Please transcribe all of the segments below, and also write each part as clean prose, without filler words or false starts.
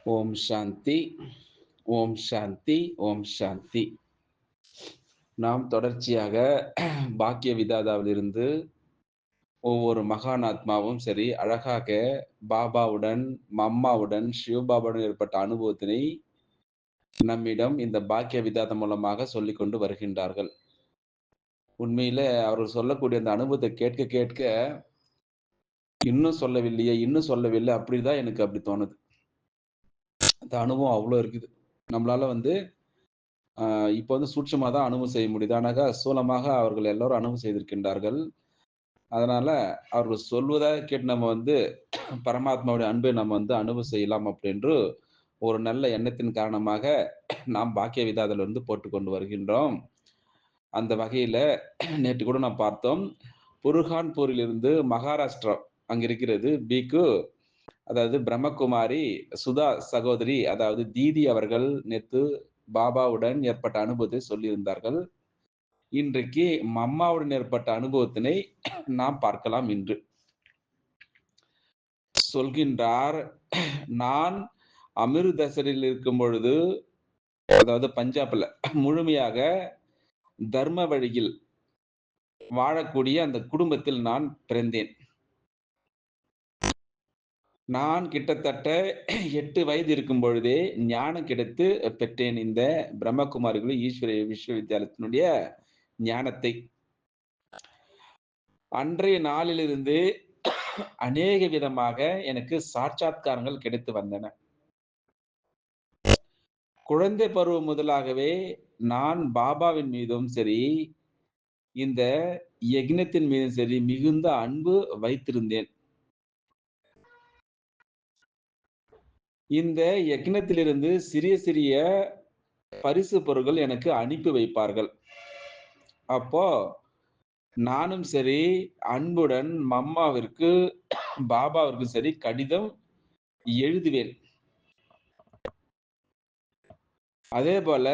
ஓம் சாந்தி, ஓம் சாந்தி, ஓம் சாந்தி. நாம் தொடர்ச்சியாக பாக்கிய விதாதாவிலிருந்து ஒவ்வொரு மகான் ஆத்மாவும் சரி, அழகாக பாபாவுடன், மம்மாவுடன், சிவபாபாவுடன் ஏற்பட்ட அனுபவத்தினை நம்மிடம் இந்த பாக்கிய விதாதம் மூலமாக சொல்லிக் கொண்டு வருகின்றார்கள். உண்மையில அவர்கள் சொல்லக்கூடிய அந்த அனுபவத்தை கேட்க கேட்க, இன்னும் சொல்லவில்லையே, இன்னும் சொல்லவில்லை அப்படிதான் எனக்கு அப்படி தோணுது. அந்த அனுபவம் அவ்வளோ இருக்குது. நம்மளால இப்ப சூட்சுமா தான் அனுபவம் செய்ய முடியுது. ஆனாக்க ஸ்தூலமாக அவர்கள் எல்லோரும் அனுபவம் செய்திருக்கின்றார்கள். அதனால அவர்கள் சொல்வதாக கேட்டு நம்ம பரமாத்மாவுடைய அன்பை நம்ம அனுபவம் செய்யலாம் அப்படின்று ஒரு நல்ல எண்ணத்தின் காரணமாக நாம் பாக்கிய விதாதிலிருந்து போட்டுக்கொண்டு வருகின்றோம். அந்த வகையில நேற்று கூட நாம் பார்த்தோம். புருகான்பூரிலிருந்து மகாராஷ்டிரா அங்க இருக்கிறது பிக்கு, அதாவது பிரம்மகுமாரி சுதா சகோதரி, அதாவது தீதி அவர்கள் நேத்து பாபாவுடன் ஏற்பட்ட அனுபவத்தை சொல்லியிருந்தார்கள். இன்றைக்கு மம்மாவுடன் ஏற்பட்ட அனுபவத்தினை நாம் பார்க்கலாம் இன்று. சொல்கின்றார், நான் அமிர்தசரில் இருக்கும் பொழுது, அதாவது பஞ்சாப்ல முழுமையாக தர்ம வழியில் வாழக்கூடிய அந்த குடும்பத்தில் நான் பிறந்தேன். நான் கிட்டத்தட்ட 8 வயது இருக்கும் பொழுதே ஞானம் கிடைத்து பெற்றேன். இந்த பிரம்மகுமாரிகள் ஈஸ்வரிய விஸ்வவித்யாலயத்தினுடைய ஞானத்தை. அன்றைய நாளிலிருந்து அநேக விதமாக எனக்கு சாட்சாத்காரங்கள் கிடைத்து வந்தன. குழந்தை பருவம் முதலாகவே நான் பாபாவின் மீதும் சரி, இந்த யக்ஞத்தின் மீதும் சரி மிகுந்த அன்பு வைத்திருந்தேன். இந்த யக்ஞத்திலிருந்து சிறிய சிறிய பரிசு பொருட்கள் எனக்கு அனுப்பி வைப்பார்கள். அப்போ நானும் சரி அன்புடன் மம்மாவிற்கு, பாபாவிற்கு சரி கடிதம் எழுதுவேன். அதேபோல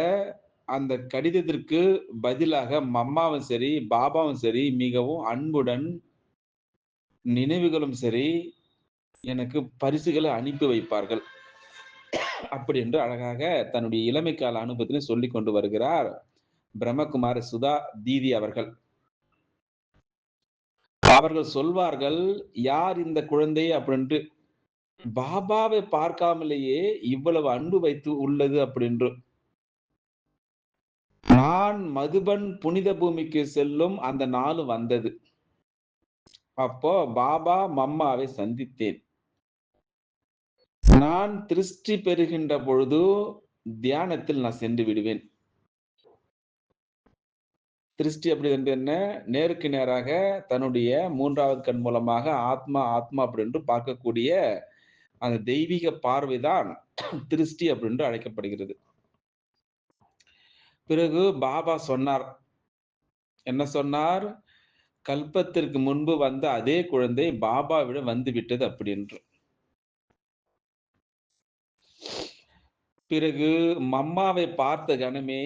அந்த கடிதத்திற்கு பதிலாக மம்மாவும் சரி, பாபாவும் சரி மிகவும் அன்புடன் நினைவுகளும் சரி எனக்கு பரிசுகளை அனுப்பி வைப்பார்கள். அப்படி என்று அழகாக தன்னுடைய இளமை கால அனுபவத்தினை சொல்லிக் கொண்டு வருகிறார் பிரம்மகுமாரி சுதா தீதி அவர்கள். அவர்கள் சொல்வார்கள், யார் இந்த குழந்தை அப்படின்ட்டு. பாபாவை பார்க்காமலேயே இவ்வளவு அன்பு வைத்து உள்ளது அப்படின்று. நான் மதுபன் புனித பூமிக்கு செல்லும் அந்த நாள் வந்தது. அப்போ பாபா மம்மாவை சந்தித்தேன். நான் திருஷ்டி பெறுகின்ற பொழுது தியானத்தில் நான் சென்று விடுவேன். திருஷ்டி அப்படி என்று என்ன? நேருக்கு நேராக தன்னுடைய 3வது கண் மூலமாக ஆத்மா, ஆத்மா அப்படின்னு பார்க்கக்கூடிய அந்த தெய்வீக பார்வைதான் திருஷ்டி அப்படின்னு அழைக்கப்படுகிறது. பிறகு பாபா சொன்னார். என்ன சொன்னார்? கல்பத்திற்கு முன்பு வந்த அதே குழந்தை பாபாவிடம் வந்து விட்டது அப்படி என்று. பிறகு மம்மாவை பார்த்த கணமே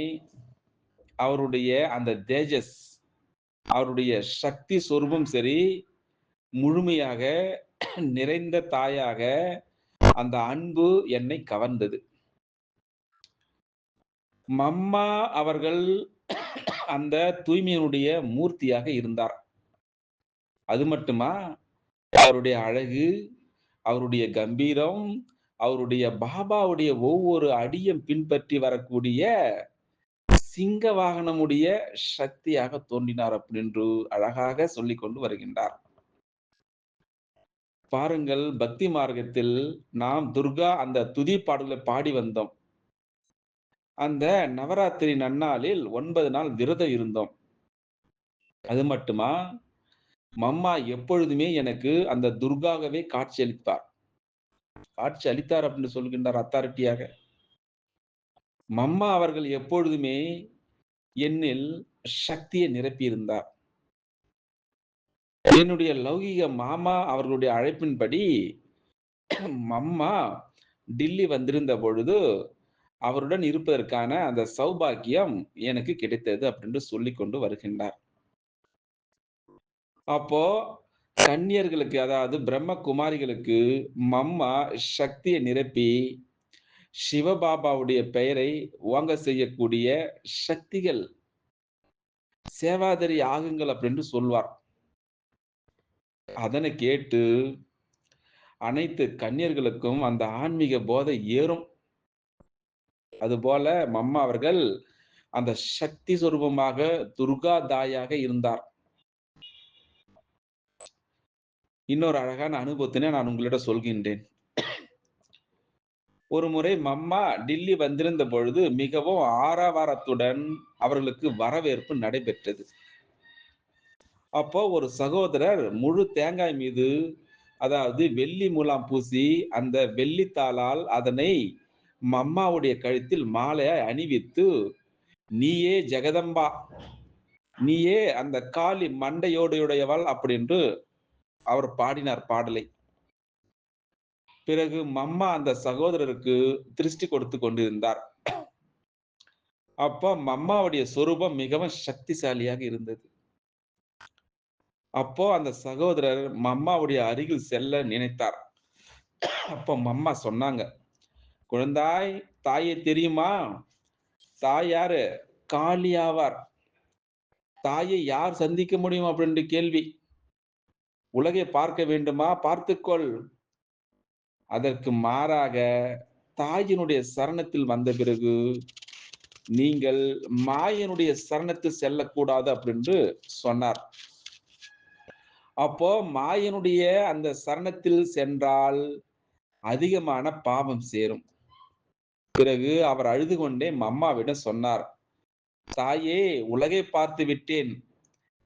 அவருடைய அந்த தேஜஸ், அவருடைய சக்தி சொரூபம் சரி, முழுமையாக நிறைந்த தாயாக அந்த அன்பு என்னை கவர்ந்தது. மம்மா அவர்கள் அந்த தூய்மையினுடைய மூர்த்தியாக இருந்தார். அது மட்டுமா? அவருடைய அழகு, அவருடைய கம்பீரம், அவருடைய பாபாவுடைய ஒவ்வொரு அடியும் பின்பற்றி வரக்கூடிய சிங்க வாகனமுடைய சக்தியாக தோன்றினார் அப்படின்று அழகாக சொல்லிக் கொண்டு வருகின்றார். பாருங்கள், பக்தி மார்க்கத்தில் நாம் துர்கா அந்த துதி பாடல்களை பாடி வந்தோம். அந்த நவராத்திரி நன்னாளில் 9 நாள் விரதம் இருந்தோம். அது மட்டுமா? மம்மா எப்பொழுதுமே எனக்கு அந்த துர்காகவே காட்சியளித்தார். காட்சி அளித்தார் அப்படின்னு சொல்கின்றார் அத்தாரிட்டியாக. மம்மா அவர்கள் எப்பொழுதுமே என்னில் சக்தியை நிரப்பியிருந்தார். என்னுடைய லௌகீக மாமா அவர்களுடைய அழைப்பின்படி மம்மா டில்லி வந்திருந்த பொழுது, அவருடன் இருப்பதற்கான அந்த சௌபாக்கியம் எனக்கு கிடைத்தது அப்படின்னு சொல்லிக் கொண்டு வருகின்றார். அப்போ கன்னியர்களுக்கு, அதாவது பிரம்ம குமாரிகளுக்கு மம்மா சக்தியை நிரப்பி சிவபாபாவுடைய பெயரை ஓங்க செய்யக்கூடிய சக்திகள், சேவாதாரி ஆகுங்கள் அப்படின்னு சொல்வார். அதனை கேட்டு அனைத்து கன்னியர்களுக்கும் அந்த ஆன்மீக போதை ஏறும். அதுபோல மம்மா அவர்கள் அந்த சக்தி சொரூபமாக துர்கா தாயாக இருந்தார். இன்னொரு அழகான அனுபவத்தினை நான் உங்களிடம் சொல்கின்றேன். ஒரு முறை மம்மா டில்லி வந்திருந்த பொழுது மிகவும் ஆரவாரத்துடன் அவர்களுக்கு வரவேற்பு நடைபெற்றது. அப்போ ஒரு சகோதரர் முழு தேங்காய் மீது, அதாவது வெள்ளி முலாம் பூசி, அந்த வெள்ளித்தாளால் அதனை மம்மாவுடைய கழுத்தில் மாலையாய் அணிவித்து, "நீயே ஜெகதம்பா, நீயே அந்த காளி மண்டையோடுடையவள்" அப்படின்று அவர் பாடினார் பாடலை. பிறகு மம்மா அந்த சகோதரருக்கு திருஷ்டி கொடுத்துக் கொண்டிருந்தார். அப்போ மம்மாவுடைய சொரூபம் மிகவும் சக்திசாலியாக இருந்தது. அப்போ அந்த சகோதரர் மம்மாவுடைய அருகில் செல்ல நினைத்தார். அப்போ மம்மா சொன்னாங்க, "குழந்தாய், தாயை தெரியுமா? தாய் யாரு? காளி ஆவார். தாயை யார் சந்திக்க முடியும்?" அப்படின்ற கேள்வி. "உலகை பார்க்க வேண்டுமா? பார்த்துக்கொள்." அதற்கு மாறாக தாயினுடைய சரணத்தில் வந்த பிறகு, நீங்கள் மாயனுடைய சரணத்தில் செல்லக்கூடாது அப்படின்று சொன்னார். அப்போ மாயனுடைய அந்த சரணத்தில் சென்றால் அதிகமான பாவம் சேரும். பிறகு அவர் அழுது கொண்டே மம்மாவிடம் சொன்னார், "தாயே, உலகை பார்த்து விட்டேன்.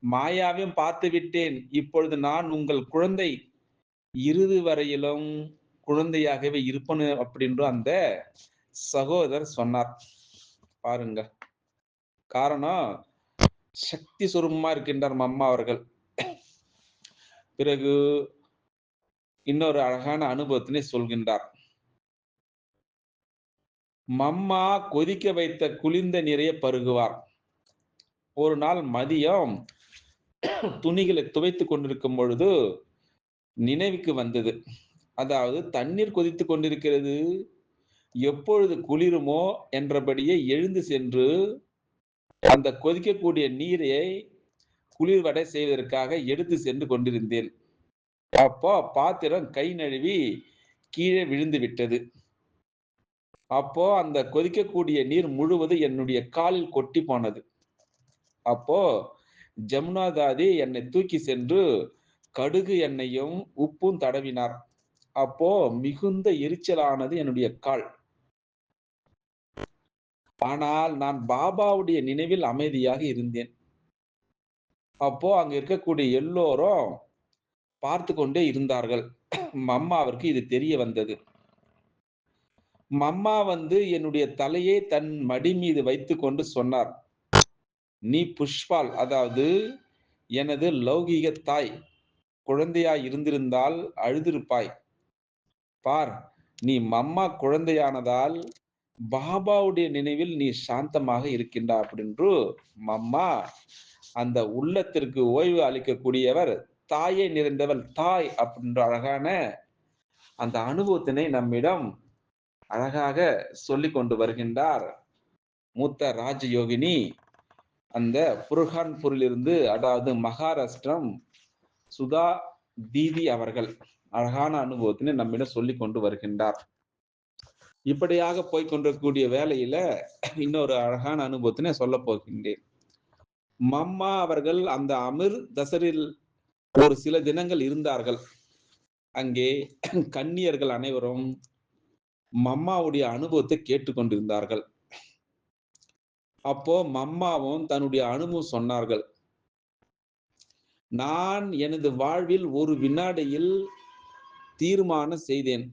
மாயாவையும் பார்த்து விட்டேன். இப்பொழுது நான் உங்கள் குழந்தை. இறுதி வரையிலும் குழந்தையாகவே இருப்பேன்" அப்படின்று அந்த சகோதரர் சொன்னார். பாருங்க. காரணம், சக்தி சொரூபமா இருக்கின்றார் மம்மா அவர்கள். பிறகு இன்னொரு அழகான அனுபவத்தினை சொல்கின்றார். மம்மா கொதிக்க வைத்த குளிர்ந்த நீரையே பருகுவார். ஒரு நாள் மதியம் துணிகளை துவைத்துக் கொண்டிருக்கும் பொழுது நினைவுக்கு வந்தது. அதாவது தண்ணீர் கொதித்துக் கொண்டிருக்கிறது. எப்பொழுது குளிருமோ என்றபடியே எழுந்து சென்று அந்த கொதிக்கக்கூடிய நீரை குளிர்வடை செய்வதற்காக எடுத்து சென்று கொண்டிருந்தேன். அப்போ பாத்திரம் கை நழுவி கீழே விழுந்து விட்டது. அப்போ அந்த கொதிக்கக்கூடிய நீர் முழுவதும் என்னுடைய காலில் கொட்டி போனது. அப்போ ஜமுனா தாதி என்னை தூக்கி சென்று கடுகு எண்ணெயும் உப்பும் தடவினார். அப்போ மிகுந்த எரிச்சலானது என்னுடைய கால். ஆனால் நான் பாபாவுடைய நினைவில் அமைதியாக இருந்தேன். அப்போ அங்க இருக்கக்கூடிய எல்லோரும் பார்த்து கொண்டே இருந்தார்கள். மம்மாவிற்கு இது தெரிய வந்தது. மம்மா வந்து என்னுடைய தலையை தன் மடி மீது வைத்துக்கொண்டு சொன்னார், "நீ புஷ்பால், அதாவது எனது லௌகீக தாய். குழந்தையாய் இருந்திருந்தால் அழுதிருப்பாய். பார், நீ மம்மா குழந்தையானதால் பாபாவுடைய நினைவில் நீ சாந்தமாக இருக்கின்றாய்" அப்படின்று மம்மா அந்த உள்ளத்திற்கு ஓய்வு அளிக்கக்கூடியவர், தாயே நிறைந்தவள் தாய் அப்படின்ற அழகான அந்த அனுபவத்தினை நம்மிடம் அழகாக சொல்லிக் கொண்டு வருகின்றார் மூத்த ராஜயோகினி, அந்த புர்ஹான்பூரிலிருந்து, அதாவது மகாராஷ்டிரம், சுதா தீதி அவர்கள் அழகான அனுபவத்தினை நம்மிடம் சொல்லிக் கொண்டு வருகின்றார். இப்படியாக போய்க் கொண்டிருக்கக்கூடிய வேளையில இன்னொரு அழகான அனுபவத்தினை சொல்லப் போகின்றேன். மம்மா அவர்கள் அந்த அமிர் தசரில் ஒரு சில தினங்கள் இருந்தார்கள். அங்கே கன்னியர்கள் அனைவரும் மம்மாவுடைய அனுபவத்தை கேட்டுக்கொண்டிருந்தார்கள். அப்போ மம்மாவும் தன்னுடைய அனுபவம் சொன்னார்கள். "நான் எனது வாழ்வில் ஒரு வினாடியில் தீர்மானம் செய்தேன்.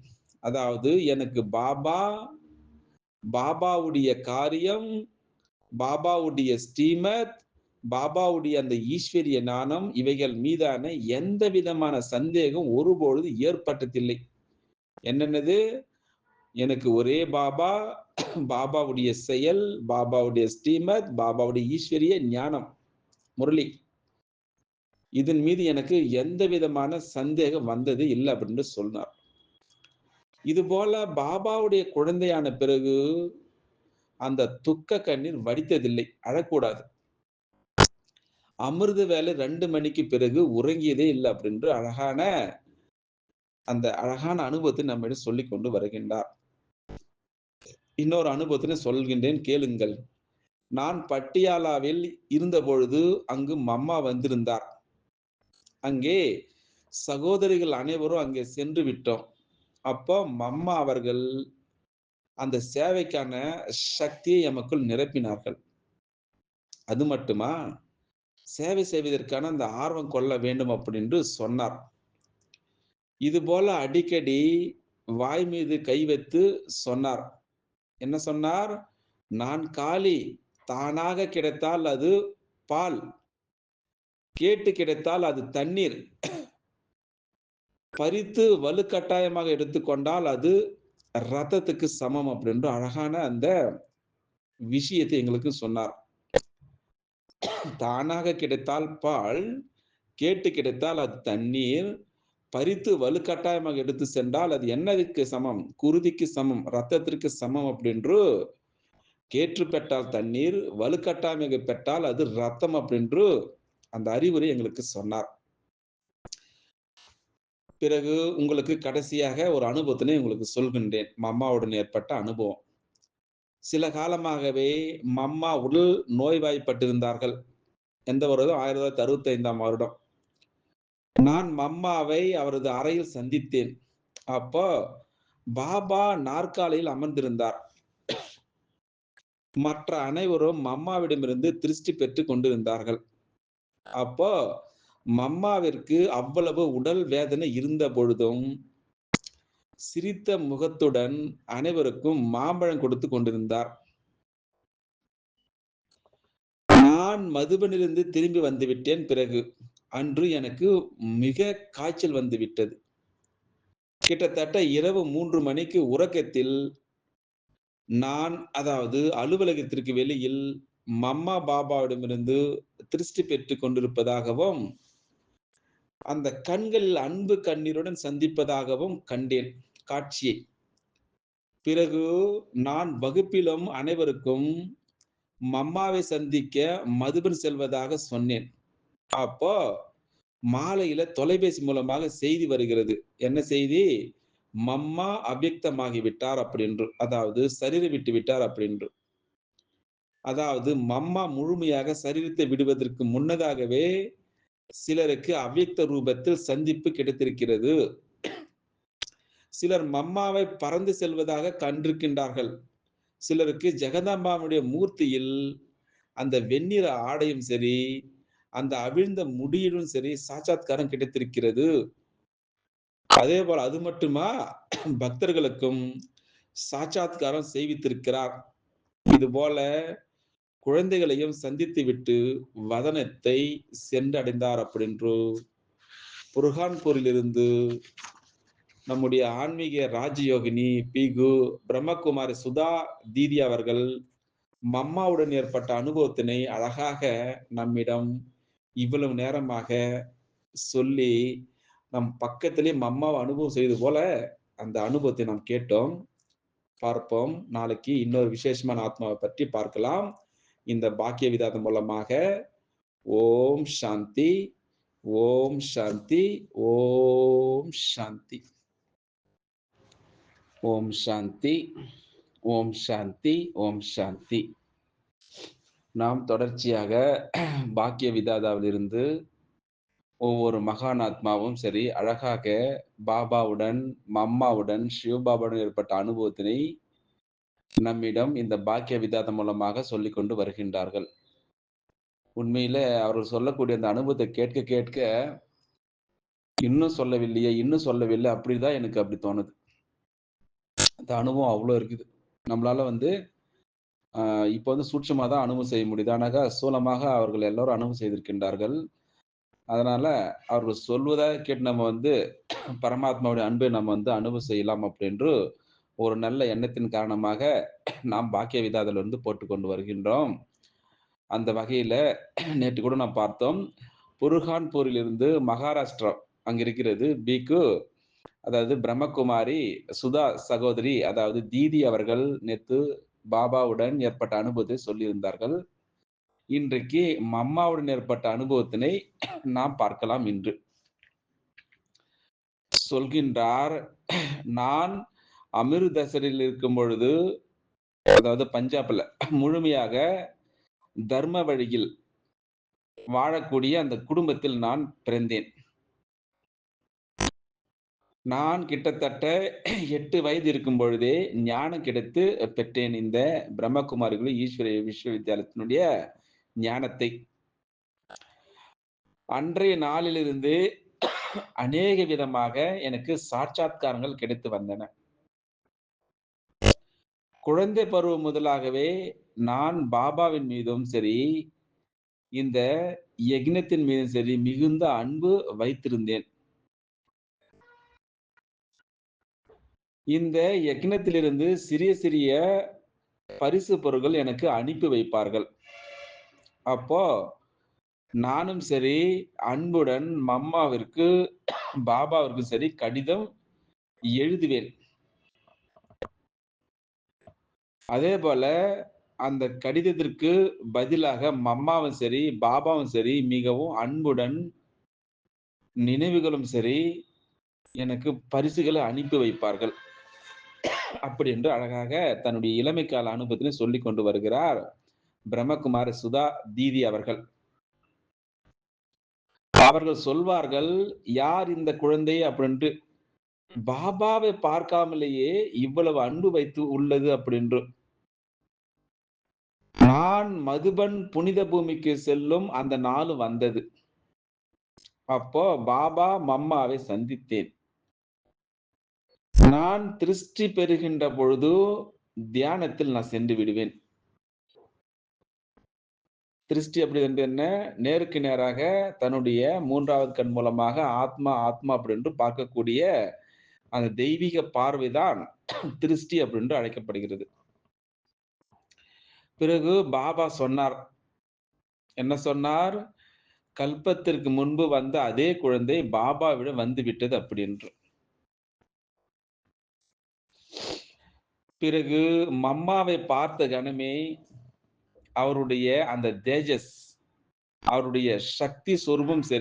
அதாவது எனக்கு பாபாவுடைய காரியம், பாபாவுடைய ஸ்ரீமத், பாபாவுடைய அந்த ஈஸ்வரிய ஞானம், இவைகள் மீதான எந்த விதமான சந்தேகம் ஒருபொழுது ஏற்பட்டதில்லை. என்னென்னது? எனக்கு ஒரே பாபா, பாபாவுடைய செயல், பாபாவுடைய ஸ்ரீமத், பாபாவுடைய ஈஸ்வரிய ஞானம், முரளி. இதன் மீது எனக்கு எந்த விதமான சந்தேகம் வந்தது இல்ல" அப்படின்னு சொன்னார். இது போல பாபாவுடைய குழந்தையான பிறகு அந்த துக்க கண்ணீர் வடித்ததில்லை. அழக்கூடாது. அமிர்த வேளை 2 மணிக்கு பிறகு உறங்கியதே இல்ல அப்படின்று அந்த அழகான அனுபவத்தை நம்மிடம் சொல்லிக் கொண்டு வருகின்றார். இன்னொரு அனுபவத்தினை சொல்கின்றேன் கேளுங்கள். நான் பட்டியாலாவில் இருந்தபொழுது அங்கு மம்மா வந்திருந்தார். அங்கே சகோதரிகள் அனைவரும் அங்கே சென்று விட்டோம். அப்போ மம்மா அவர்கள் அந்த சேவைக்கான சக்தியை எமக்குள் நிரப்பினார்கள். அது மட்டுமா, சேவை செய்வதற்கான அந்த ஆர்வம் கொள்ள வேண்டும் அப்படின்னு சொன்னார். இது போல அடிக்கடி வாய் மீது கை வைத்து சொன்னார். என்ன சொன்னார்? நான் காளி. தானாக கிடைத்தால் அது பால். கேட்டு கிடைத்தால் அது தண்ணீர். பறித்து வலுக்கட்டாயமாக எடுத்துக்கொண்டால் அது ரத்தத்துக்கு சமம் அப்படின்னு அழகான அந்த விஷயத்தை எங்களுக்கு சொன்னார். தானாக கிடைத்தால் பால், கேட்டு கிடைத்தால் அது தண்ணீர், பறித்து வலுக்கட்டாயமாக எடுத்து சென்றால் அது என்னதுக்கு சமம்? குருதிக்கு சமம், ரத்தத்திற்கு சமம் அப்படின்று கேற்று பெற்றால் தண்ணீர், வலுக்கட்டாயமாக பெற்றால் அது ரத்தம் அப்படின்று அந்த அறிவுரை எங்களுக்கு சொன்னார். பிறகு உங்களுக்கு கடைசியாக ஒரு அனுபவத்தினை உங்களுக்கு சொல்கின்றேன். மம்மாவுடன் ஏற்பட்ட அனுபவம். சில காலமாகவே மம்மா உடல் நோய்வாய்ப்பட்டிருந்தார்கள். எந்த வருடம்? 1965ஆம் வருடம். நான் மம்மாவை அவரது அறையில் சந்தித்தேன். அப்போ பாபா நாற்காலியில் அமர்ந்திருந்தார். மற்ற அனைவரும் மம்மாவிடமிருந்து திருஷ்டி பெற்றுக் கொண்டிருந்தார்கள். அப்போ மம்மாவிற்கு அவ்வளவு உடல் வேதனை இருந்த பொழுதும் சிரித்த முகத்துடன் அனைவருக்கும் மாம்பழம் கொடுத்து கொண்டிருந்தார். நான் மதுபனிலிருந்து திரும்பி வந்துவிட்டேன். பிறகு அன்று எனக்கு மிக காய்ச்சல் வந்துவிட்டது. கிட்டத்தட்ட இரவு 3 மணிக்கு உறக்கத்தில் நான் அதாவது அலுவலகத்திற்கு வெளியில் மம்மா பாபாவிடமிருந்து திருஷ்டி பெற்றுக் கொண்டிருப்பதாகவும் அந்த கண்களில் அன்பு கண்ணீருடன் சந்திப்பதாகவும் கண்டேன் காட்சியை. பிறகு நான் வகுப்பிலும் அனைவருக்கும் மம்மாவை சந்திக்க மதுபன் செல்வதாக சொன்னேன். அப்போ மாலையில தொலைபேசி மூலமாக செய்தி வருகிறது. என்ன செய்தி? மம்மா அவ்யக்தமாகி விட்டார் அப்படின்று. அதாவது சரீரம் விட்டு விட்டார் அப்படின்று. அதாவது மம்மா முழுமையாக சரீரத்தை விடுவதற்கு முன்னதாகவே சிலருக்கு அவ்யக்த ரூபத்தில் சந்திப்பு கிடைத்திருக்கிறது. சிலர் மம்மாவை பறந்து செல்வதாக கண்டிருக்கின்றார்கள். சிலருக்கு ஜெகதாம்பாவுடைய மூர்த்தியில் அந்த வெண்ணிற ஆடையும் சரி, அந்த அவிழ்ந்த முடியிலும் சரி சாட்சாத்காரம் கிடைத்திருக்கிறது. அதே போல அது மட்டுமா பக்தர்களுக்கும் சாட்சாத்காரம் செய்வித்திருக்கிறார். இது போல குழந்தைகளையும் சந்தித்து விட்டு வதனத்தை சென்றடைந்தார் அப்படின்று புர்ஹான்பூரிலிருந்து நம்முடைய ஆன்மீக ராஜயோகினி பிகு பிரம்மகுமாரி சுதா தீதி அவர்கள் மம்மாவுடன் ஏற்பட்ட அனுபவத்தினை அழகாக நம்மிடம் இவ்வளவு நேரமாக சொல்லி நம் பக்கத்திலே மம்மாவை அனுபவம் செய்து போல அந்த அனுபவத்தை நாம் கேட்டோம். பார்ப்போம். நாளைக்கு இன்னொரு விசேஷமான ஆத்மாவை பற்றி பார்க்கலாம். இந்த பாக்கிய விதாதம் மூலமாக ஓம் சாந்தி, ஓம் சாந்தி, ஓம் சாந்தி. ஓம் சாந்தி, ஓம் சாந்தி, ஓம் சாந்தி. நாம் தொடர்ச்சியாக பாக்கிய விதாதாவிலிருந்து ஒவ்வொரு மகான் ஆத்மாவும் சரி அழகாக பாபாவுடன், மம்மாவுடன், சிவபாபாவுடன் ஏற்பட்ட அனுபவத்தினை நம்மிடம் இந்த பாக்கிய விதாதம் மூலமாக சொல்லிக் கொண்டு வருகின்றார்கள். உண்மையில அவர்கள் சொல்லக்கூடிய அந்த அனுபவத்தை கேட்க கேட்க இன்னும் சொல்லவில்லையே, இன்னும் சொல்லவில்லை அப்படிதான் எனக்கு அப்படி தோணுது. அந்த அனுபவம் அவ்வளோ இருக்குது. நம்மளால இப்ப சூட்சுமா தான் அனுபவம் செய்ய முடியுது. ஆனாக்க ஸ்தூலமாக அவர்கள் எல்லாரும் அனுபவம் செய்திருக்கின்றார்கள். அதனால அவர்கள் சொல்வதை கேட்டு நம்ம பரமாத்மாவுடைய அன்பை நம்ம அனுபவம் செய்யலாம் அப்படின்று ஒரு நல்ல எண்ணத்தின் காரணமாக நாம் பாக்கிய விதாதில போட்டுக்கொண்டு வருகின்றோம். அந்த வகையில நேற்று கூட நாம் பார்த்தோம். புர்ஹான்பூரிலிருந்து மகாராஷ்டிரா அங்க இருக்கிறது பிக்கு அதாவது பிரம்மகுமாரி சுதா சகோதரி, அதாவது தீதி அவர்கள் நேத்து பாபாவுடன் ஏற்பட்ட அனுபவத்தை சொல்லியிருந்தார்கள். இன்றைக்கு அம்மாவுடன் ஏற்பட்ட அனுபவத்தினை நாம் பார்க்கலாம் இன்று. சொல்கின்றார், நான் அமிர்தசரில் இருக்கும் பொழுது, அதாவது பஞ்சாப்ல முழுமையாக தர்ம வழியில் வாழக்கூடிய அந்த குடும்பத்தில் நான் பிறந்தேன். நான் கிட்டத்தட்ட 8 வயது இருக்கும் பொழுதே ஞானம் கிடைத்து பெற்றேன். இந்த பிரம்மகுமாரிகள் ஈஸ்வரிய விஸ்வவித்யாலயத்தினுடைய ஞானத்தை. அன்றைய நாளிலிருந்து அநேக விதமாக எனக்கு சாட்சாத்காரங்கள் கிடைத்து வந்தன. குழந்தை பருவம் முதலாகவே நான் பாபாவின் மீதும் சரி, இந்த யக்ஞத்தின் மீதும் சரி மிகுந்த அன்பு வைத்திருந்தேன். இந்த யக்ஞத்திலிருந்து சிறிய சிறிய பரிசு பொருட்கள் எனக்கு அனுப்பி வைப்பார்கள். அப்போ நானும் சரி, அன்புடன் மம்மாவிற்கு, பாபாவிற்கும் சரி கடிதம் எழுதுவேன். அதேபோல அந்த கடிதத்திற்கு பதிலாக மம்மாவும் சரி, பாபாவும் சரி மிகவும் அன்புடன் நினைவுகளும் சரி எனக்கு பரிசுகளை அனுப்பி வைப்பார்கள். அப்படி என்று அழகாக தன்னுடைய இளமை கால அனுபவத்தினை சொல்லிக் கொண்டு வருகிறார் பிரம்மகுமாரி சுதா தீதி அவர்கள். அவர்கள் சொல்வார்கள், யார் இந்த குழந்தை அப்படின்ட்டு. பாபாவை பார்க்காமலேயே இவ்வளவு அன்பு வைத்து உள்ளது அப்படின்று. நான் மதுபன் புனித பூமிக்கு செல்லும் அந்த நாள் வந்தது. அப்போ பாபா மம்மாவை சந்தித்தேன். நான் திருஷ்டி பெறுகின்ற பொழுது தியானத்தில் நான் சென்று விடுவேன். திருஷ்டி அப்படி என்று என்ன? நேருக்கு நேராக தன்னுடைய 3வது கண் மூலமாக ஆத்மா, ஆத்மா அப்படி என்று பார்க்கக்கூடிய அந்த தெய்வீக பார்வைதான் திருஷ்டி அப்படின்னு அழைக்கப்படுகிறது. பிறகு பாபா சொன்னார். என்ன சொன்னார்? கல்பத்திற்கு முன்பு வந்த அதே குழந்தை பாபாவிடம் வந்து விட்டது அப்படி என்று. பிறகு மம்மாவை பார்த்த கணமே அவருடைய அந்த தேஜஸ், அவருடைய சக்தி சொரூபம் சரி